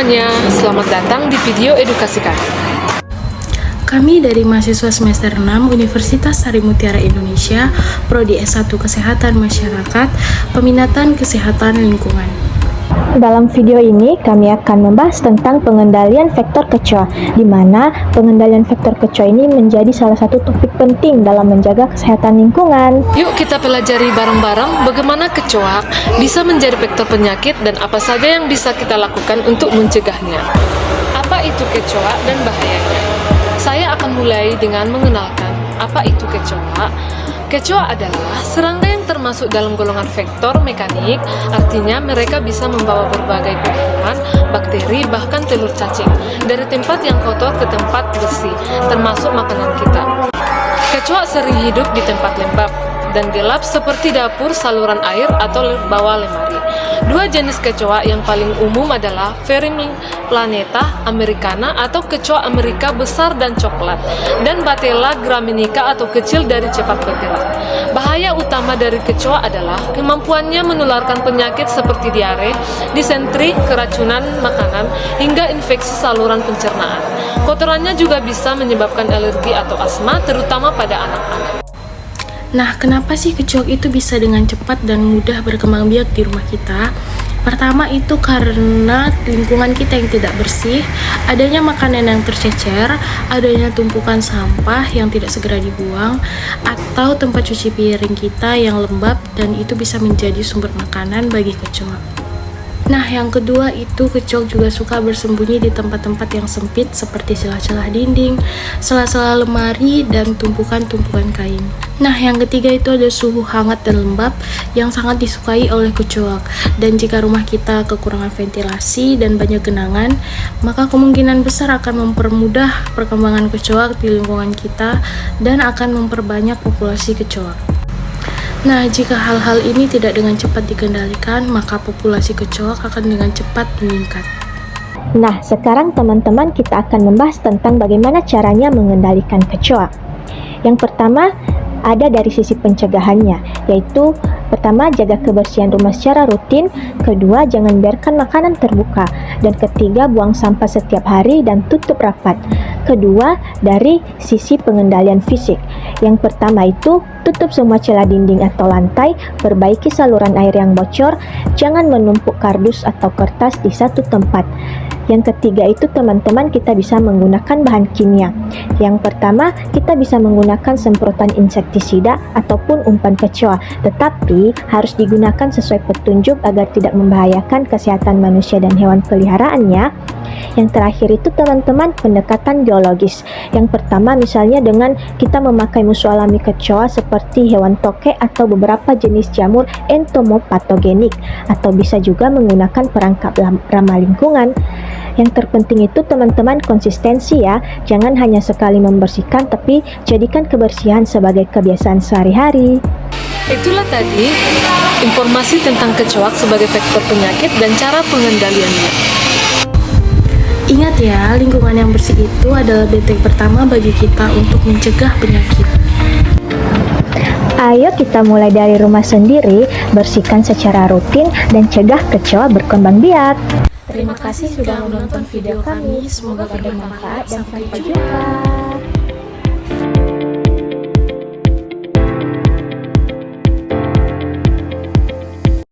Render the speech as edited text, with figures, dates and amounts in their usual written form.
semuanya, selamat datang di video edukasi kami. Kami dari mahasiswa semester 6 Universitas Sari Mutiara Indonesia, Prodi S1 Kesehatan Masyarakat, Peminatan Kesehatan Lingkungan. Dalam video ini kami akan membahas tentang pengendalian vektor kecoa, di mana pengendalian vektor kecoa ini menjadi salah satu topik penting dalam menjaga kesehatan lingkungan. Yuk kita pelajari bareng-bareng bagaimana kecoa bisa menjadi vektor penyakit dan apa saja yang bisa kita lakukan untuk mencegahnya. Apa itu kecoa dan bahayanya? Saya akan mulai dengan mengenalkan apa itu kecoa. Kecoa adalah serangga yang termasuk dalam golongan vektor mekanik, artinya mereka bisa membawa berbagai kuman, bakteri, bahkan telur cacing dari tempat yang kotor ke tempat bersih, termasuk makanan kita. Kecoa sering hidup di tempat lembab dan gelap seperti dapur, saluran air, atau bawah lemari. Dua jenis kecoa yang paling umum adalah Planeta americana atau kecoa Amerika besar dan coklat, dan Patella graminica atau kecil dari cepat bergerak. Bahaya utama dari kecoa adalah kemampuannya menularkan penyakit seperti diare, disentri, keracunan makanan, hingga infeksi saluran pencernaan. Kotorannya juga bisa menyebabkan alergi atau asma, terutama pada anak-anak. Nah, kenapa sih kecoa itu bisa dengan cepat dan mudah berkembang biak di rumah kita? Pertama itu karena lingkungan kita yang tidak bersih, adanya makanan yang tercecer, adanya tumpukan sampah yang tidak segera dibuang, atau tempat cuci piring kita yang lembab dan itu bisa menjadi sumber makanan bagi kecoa. Nah, yang kedua itu kecoa juga suka bersembunyi di tempat-tempat yang sempit seperti celah-celah dinding, sela-sela lemari, dan tumpukan-tumpukan kain. Nah, yang ketiga itu ada suhu hangat dan lembab yang sangat disukai oleh kecoa. Dan jika rumah kita kekurangan ventilasi dan banyak genangan, maka kemungkinan besar akan mempermudah perkembangan kecoa di lingkungan kita dan akan memperbanyak populasi kecoa. Nah, jika hal-hal ini tidak dengan cepat dikendalikan, maka populasi kecoa akan dengan cepat meningkat. Nah, sekarang teman-teman kita akan membahas tentang bagaimana caranya mengendalikan kecoa. Yang pertama, ada dari sisi pencegahannya, yaitu pertama, jaga kebersihan rumah secara rutin, kedua, jangan biarkan makanan terbuka, dan ketiga, buang sampah setiap hari dan tutup rapat. Kedua, dari sisi pengendalian fisik. Yang pertama itu, tutup semua celah dinding atau lantai, perbaiki saluran air yang bocor, jangan menumpuk kardus atau kertas di satu tempat. Yang ketiga itu teman-teman kita bisa menggunakan bahan kimia. Yang pertama, kita bisa menggunakan semprotan insektisida ataupun umpan kecoa, tetapi harus digunakan sesuai petunjuk agar tidak membahayakan kesehatan manusia dan hewan peliharaannya. Yang terakhir itu teman-teman pendekatan biologis. Yang pertama misalnya dengan kita memakai musuh alami kecoa seperti hewan toke atau beberapa jenis jamur entomopatogenik, atau bisa juga menggunakan perangkap ramah lingkungan. Yang terpenting itu teman-teman konsistensi ya, jangan hanya sekali membersihkan tapi jadikan kebersihan sebagai kebiasaan sehari-hari. Itulah tadi informasi tentang kecoa sebagai vektor penyakit dan cara pengendaliannya. Ingat ya, lingkungan yang bersih itu adalah benteng pertama bagi kita untuk mencegah penyakit. Ayo kita mulai dari rumah sendiri, bersihkan secara rutin dan cegah kecoa berkembang biak. Terima kasih sudah menonton video kami, semoga bermanfaat dan sampai jumpa.